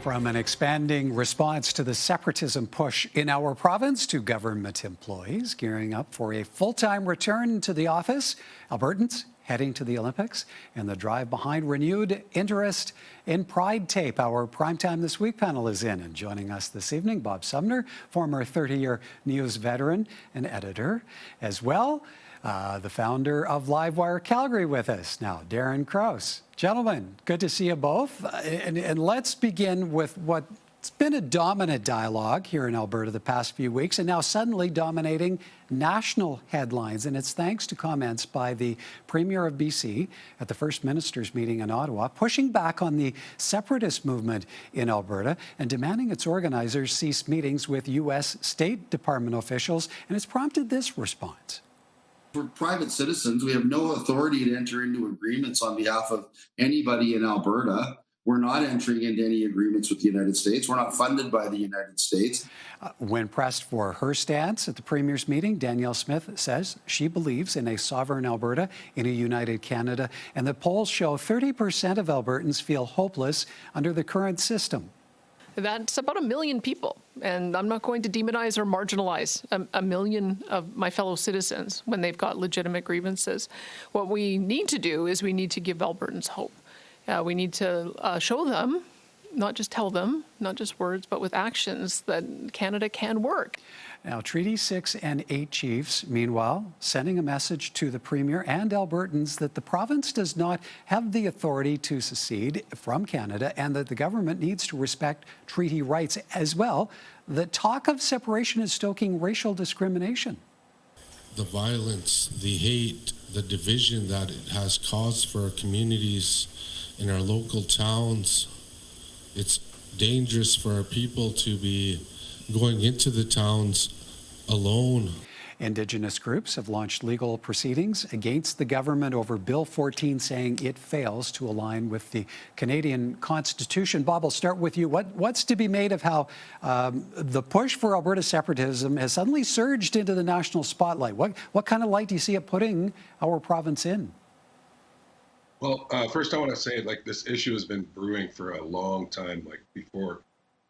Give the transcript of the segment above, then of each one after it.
From an expanding response to the separatism push in our province to government employees gearing up for a full-time return to the office, Albertans heading to the Olympics, and the drive behind renewed interest in Pride Tape. Our Primetime This Week panel is in, and joining us this evening, Bob Sumner, former 30-year news veteran and editor, as well the founder of Livewire Calgary with us now, Darren Krause. Gentlemen, good to see you both. And let's begin with what's been a dominant dialogue here in Alberta the past few weeks, and now suddenly dominating national headlines. And it's thanks to comments by the Premier of BC at the First Minister's meeting in Ottawa, pushing back on the separatist movement in Alberta and demanding its organizers cease meetings with U.S. State Department officials. And it's prompted this response. For private citizens, we have no authority to enter into agreements on behalf of anybody in Alberta. We're not entering into any agreements with the United States. We're not funded by the United States. When pressed for her stance at the Premier's meeting, Danielle Smith says she believes in a sovereign Alberta, in a united Canada, and the polls show 30% of Albertans feel hopeless under the current system. That's about 1 million people, and I'm not going to demonize or marginalize a million of my fellow citizens when they've got legitimate grievances. What we need to do is we need to give Albertans hope. We need to show them, not just tell them, not just words, but with actions, that Canada can work. Now, Treaty 6 and 8 chiefs, meanwhile, sending a message to the Premier and Albertans that the province does not have the authority to secede from Canada and that the government needs to respect treaty rights as well. The talk of separation is stoking racial discrimination. The violence, the hate, the division that it has caused for our communities in our local towns, it's dangerous for our people to be going into the towns alone. Indigenous groups have launched legal proceedings against the government over Bill 14, saying it fails to align with the Canadian Constitution. Bob, I'll start with you. What's to be made of how the push for Alberta separatism has suddenly surged into the national spotlight? What kind of light do you see it putting our province in? Well, first I want to say, this issue has been brewing for a long time, before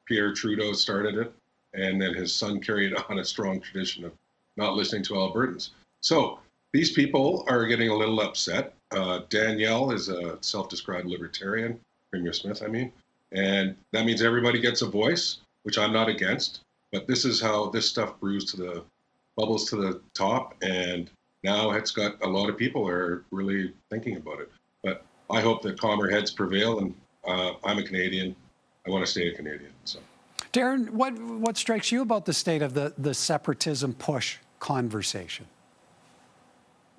Pierre Trudeau started it, and then his son carried on a strong tradition of not listening to Albertans. So these people are getting a little upset. Danielle is a self-described libertarian, Premier Smith, I mean, and that means everybody gets a voice, which I'm not against, but this is how this stuff bubbles to the top, and now it's got a lot of people are really thinking about it. But I hope that calmer heads prevail, and I'm a Canadian. I want to stay a Canadian. So, Darren, what strikes you about the state of the separatism push conversation?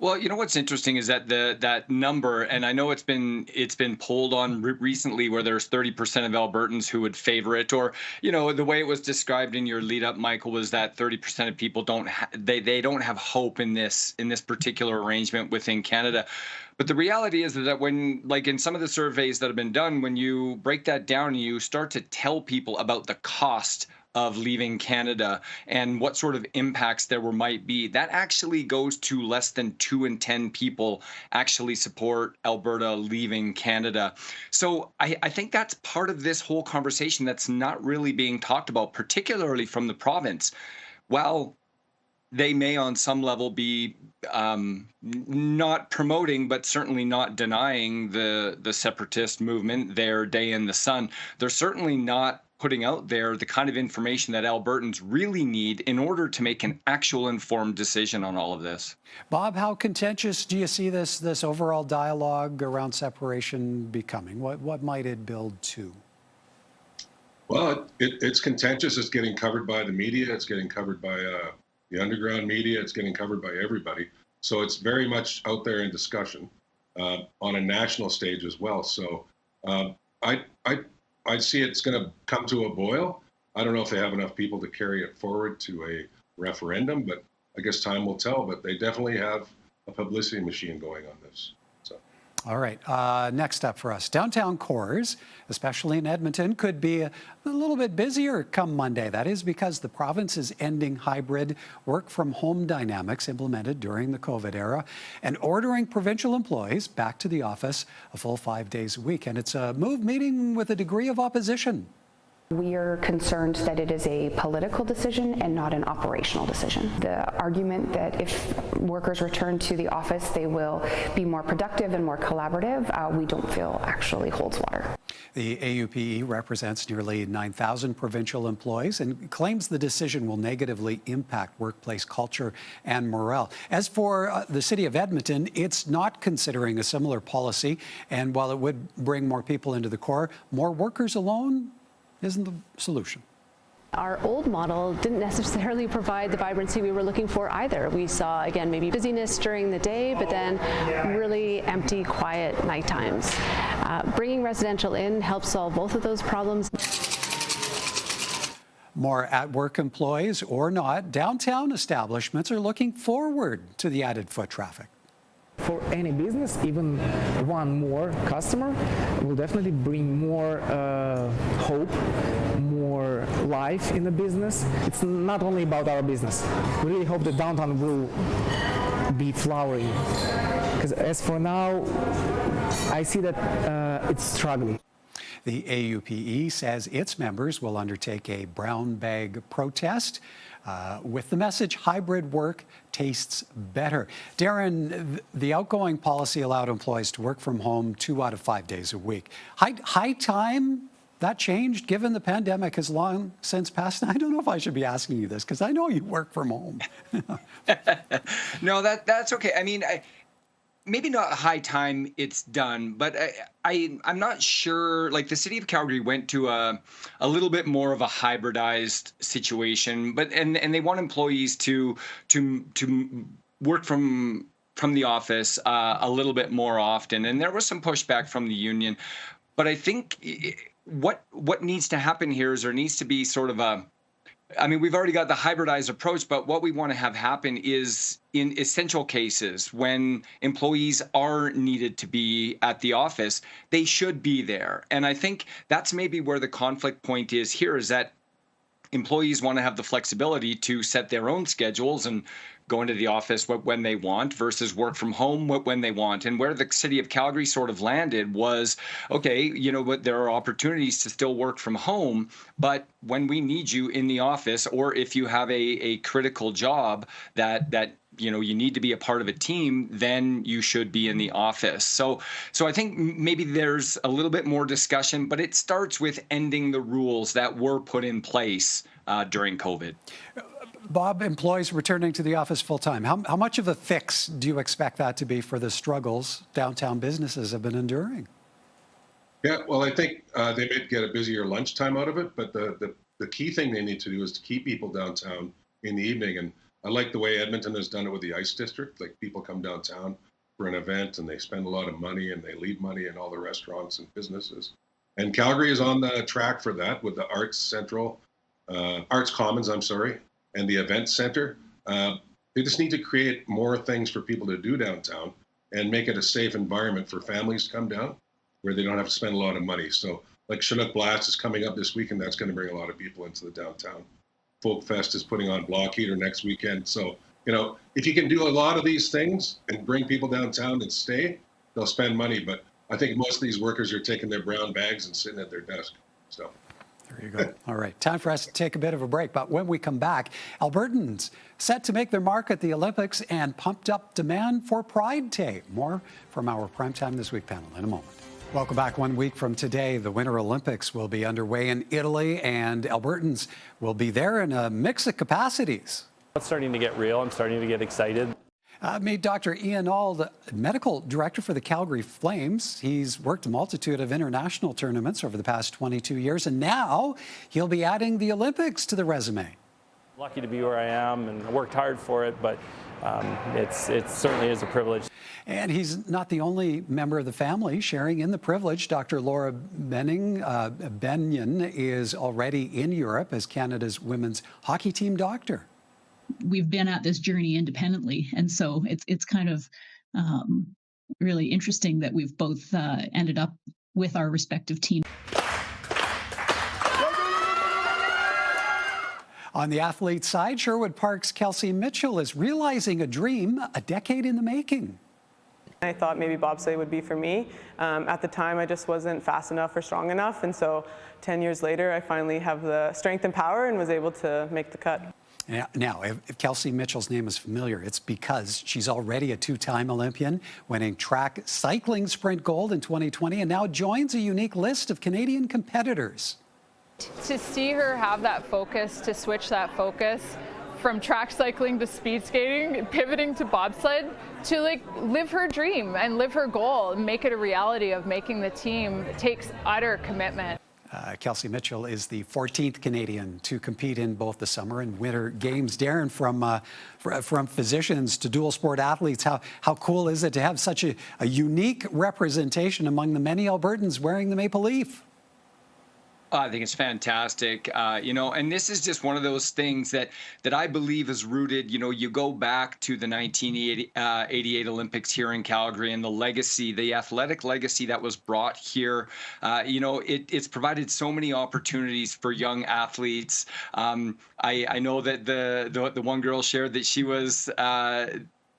Well, you know what's interesting is that that number, and I know it's been polled on recently, where there's 30% of Albertans who would favor it, or the way it was described in your lead up, Michael, was that 30% of people don't have hope in this particular arrangement within Canada. But the reality is that when, in some of the surveys that have been done, when you break that down and you start to tell people about the cost of leaving Canada and what sort of impacts there might be, that actually goes to less than 2 in 10 people actually support Alberta leaving Canada. So I think that's part of this whole conversation that's not really being talked about, particularly from the province. While they may on some level be not promoting, but certainly not denying the separatist movement, their day in the sun, they're certainly not putting out there the kind of information that Albertans really need in order to make an actual informed decision on all of this. Bob, how contentious do you see this overall dialogue around separation becoming? What might it build to? Well, it's contentious. It's getting covered by the media. It's getting covered by the underground media. It's getting covered by everybody. So it's very much out there in discussion on a national stage as well. So I see it's going to come to a boil. I don't know if they have enough people to carry it forward to a referendum, but I guess time will tell. But they definitely have a publicity machine going on this. So. All right. Next up for us, downtown cores, especially in Edmonton, could be a little bit busier come Monday. That is because the province is ending hybrid work-from-home dynamics implemented during the COVID era and ordering provincial employees back to the office a full 5 days a week. And it's a move meeting with a degree of opposition. We are concerned that it is a political decision and not an operational decision. The argument that if workers return to the office, they will be more productive and more collaborative, we don't feel actually holds water. The AUPE represents nearly 9,000 provincial employees and claims the decision will negatively impact workplace culture and morale. As for the City of Edmonton, it's not considering a similar policy, and while it would bring more people into the core, more workers alone isn't the solution. Our old model didn't necessarily provide the vibrancy we were looking for either. We saw, again, maybe busyness during the day, but then really empty, quiet night times. Bringing residential in helps solve both of those problems. More at-work employees or not, downtown establishments are looking forward to the added foot traffic. For any business, even one more customer will definitely bring more hope, more life in the business. It's not only about our business. We really hope that downtown will be flowering. Because as for now, I see that it's struggling. The AUPE says its members will undertake a brown bag protest with the message, hybrid work tastes better. Darren, the outgoing policy allowed employees to work from home 2 out of 5 days a week. High time that changed given the pandemic has long since passed? I don't know if I should be asking you this because I know you work from home. No, that's okay. I mean, maybe not high time it's done, but I'm not sure. Like the city of Calgary went to a little bit more of a hybridized situation, but and they want employees to work from the office a little bit more often. And there was some pushback from the union, but I think what needs to happen here is there needs to be sort of we've already got the hybridized approach, but what we want to have happen is in essential cases when employees are needed to be at the office, they should be there. And I think that's maybe where the conflict point is here, is that employees want to have the flexibility to set their own schedules and go into the office when they want versus work from home when they want. And where the city of Calgary sort of landed was, okay, but there are opportunities to still work from home, but when we need you in the office, or if you have a critical job that you need to be a part of a team, then you should be in the office. So I think maybe there's a little bit more discussion, but it starts with ending the rules that were put in place during COVID. Bob, employees returning to the office full-time, how much of a fix do you expect that to be for the struggles downtown businesses have been enduring? Yeah, well, I think they may get a busier lunchtime out of it, but the key thing they need to do is to keep people downtown in the evening. And I like the way Edmonton has done it with the Ice District. Like people come downtown for an event and they spend a lot of money and they leave money in all the restaurants and businesses. And Calgary is on the track for that with the Arts Commons, and the Event Center. They just need to create more things for people to do downtown and make it a safe environment for families to come down where they don't have to spend a lot of money. So like Chinook Blast is coming up this weekend. That's going to bring a lot of people into the downtown. Folk Fest is putting on Block Heater next weekend. So, if you can do a lot of these things and bring people downtown and stay, they'll spend money. But I think most of these workers are taking their brown bags and sitting at their desk. So. There you go. All right. Time for us to take a bit of a break. But when we come back, Albertans set to make their mark at the Olympics and pumped up demand for Pride Day. More from our Primetime This Week panel in a moment. Welcome back. 1 week from today, the Winter Olympics will be underway in Italy, and Albertans will be there in a mix of capacities. It's starting to get real. I'm starting to get excited. Meet Dr. Ian Auld, medical director for the Calgary Flames. He's worked a multitude of international tournaments over the past 22 years, and now he'll be adding the Olympics to the resume. Lucky to be where I am, and I worked hard for it, but it certainly is a privilege. And he's not the only member of the family sharing in the privilege. Dr. Laura Benyon is already in Europe as Canada's women's hockey team doctor. We've been at this journey independently, and so it's kind of really interesting that we've both ended up with our respective teams. On the athlete side, Sherwood Park's Kelsey Mitchell is realizing a dream a decade in the making. I thought maybe bobsleigh would be for me. At the time, I just wasn't fast enough or strong enough, and so 10 years later, I finally have the strength and power and was able to make the cut. Now, if Kelsey Mitchell's name is familiar, it's because she's already a two-time Olympian, winning track cycling sprint gold in 2020, and now joins a unique list of Canadian competitors. To see her have that focus, to switch that focus from track cycling to speed skating, pivoting to bobsled, to like live her dream and live her goal and make it a reality of making the team, takes utter commitment. Kelsey Mitchell is the 14th Canadian to compete in both the summer and winter games. Darren, from physicians to dual sport athletes, how cool is it to have such a unique representation among the many Albertans wearing the maple leaf? I think it's fantastic, and this is just one of those things that I believe is rooted. You go back to the 1988 Olympics here in Calgary and the legacy, the athletic legacy that was brought here. It's provided so many opportunities for young athletes. I know that the one girl shared that she was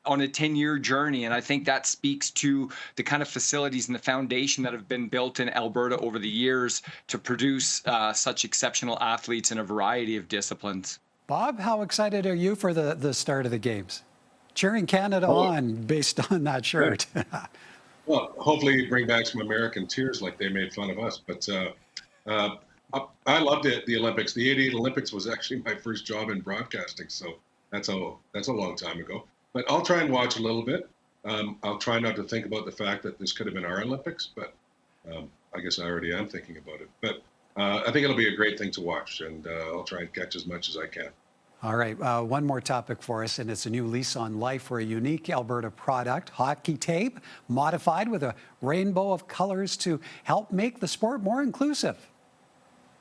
on a 10-year journey. And I think that speaks to the kind of facilities and the foundation that have been built in Alberta over the years to produce such exceptional athletes in a variety of disciplines. Bob, how excited are you for the start of the games? Cheering Canada on based on that shirt. Well, hopefully bring back some American tears like they made fun of us. But I loved the Olympics. The 88 Olympics was actually my first job in broadcasting. So that's a long time ago. But I'll try and watch a little bit. I'll try not to think about the fact that this could have been our Olympics, but I guess I already am thinking about it. But I think it'll be a great thing to watch, and I'll try and catch as much as I can. All right, one more topic for us, and it's a new lease on life for a unique Alberta product, hockey tape, modified with a rainbow of colors to help make the sport more inclusive.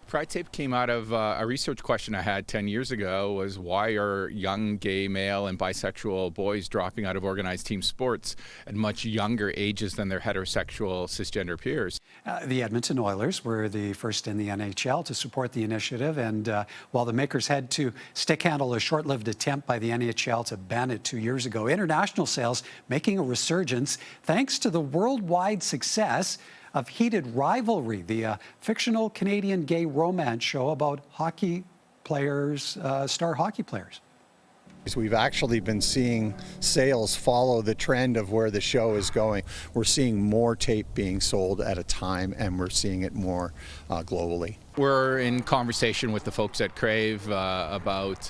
Pride Tape came out of a research question I had 10 years ago was why are young gay male and bisexual boys dropping out of organized team sports at much younger ages than their heterosexual cisgender peers? The Edmonton Oilers were the first in the NHL to support the initiative, and while the makers had to stick handle a short-lived attempt by the NHL to ban it 2 years ago, international sales making a resurgence thanks to the worldwide success of Heated Rivalry, the fictional Canadian gay romance show about hockey players, star hockey players. We've actually been seeing sales follow the trend of where the show is going. We're seeing more tape being sold at a time, and we're seeing it more globally. We're in conversation with the folks at Crave about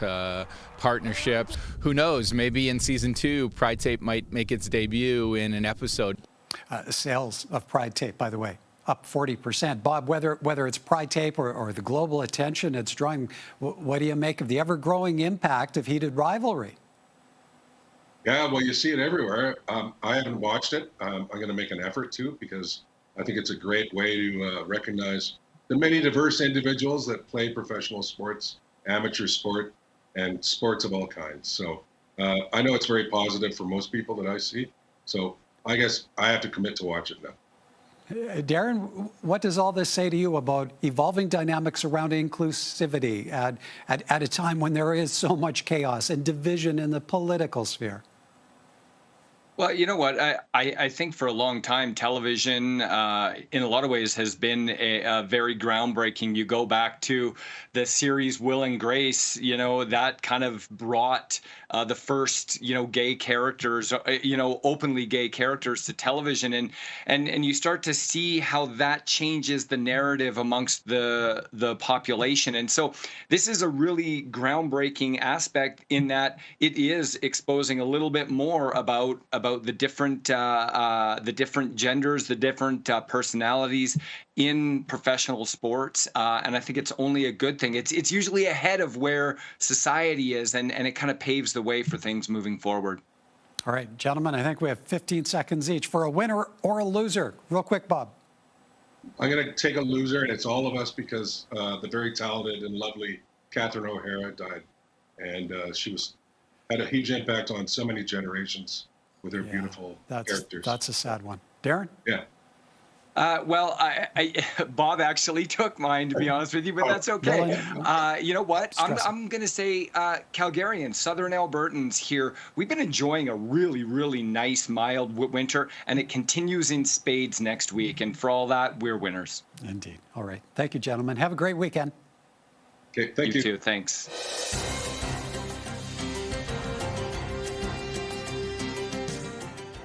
partnerships. Who knows, maybe in season 2, Pride Tape might make its debut in an episode. Sales of Pride Tape, by the way, up 40%. Bob, whether it's Pride Tape or the global attention it's drawing, what do you make of the ever-growing impact of Heated Rivalry? Yeah, well, you see it everywhere. I haven't watched it. I'm going to make an effort to, because I think it's a great way to recognize the many diverse individuals that play professional sports, amateur sport, and sports of all kinds. So I know it's very positive for most people that I see. So I guess I have to commit to watch it now. Darren, what does all this say to you about evolving dynamics around inclusivity at a time when there is so much chaos and division in the political sphere? Well, you know what? I think for a long time, television, in a lot of ways, has been a very groundbreaking. You go back to the series Will and Grace, that kind of brought the first, gay characters, openly gay characters to television. And you start to see how that changes the narrative amongst the population. And so this is a really groundbreaking aspect in that it is exposing a little bit more about the different genders, the different personalities in professional sports, and I think it's only a good thing. It's usually ahead of where society is, and it kind of paves the way for things moving forward. All right, gentlemen, I think we have 15 seconds each for a winner or a loser. Real quick, Bob. I'm going to take a loser, and it's all of us, because the very talented and lovely Catherine O'Hara died, and she had a huge impact on so many generations with her beautiful characters. That's a sad one. Darren? Yeah. Well, Bob actually took mine, to be honest with you, but that's okay. You know what? I'm going to say Calgarians, Southern Albertans here, we've been enjoying a really, really nice, mild winter, and it continues in spades next week. And for all that, we're winners. Indeed. All right. Thank you, gentlemen. Have a great weekend. Okay, thank you. You too. Thanks.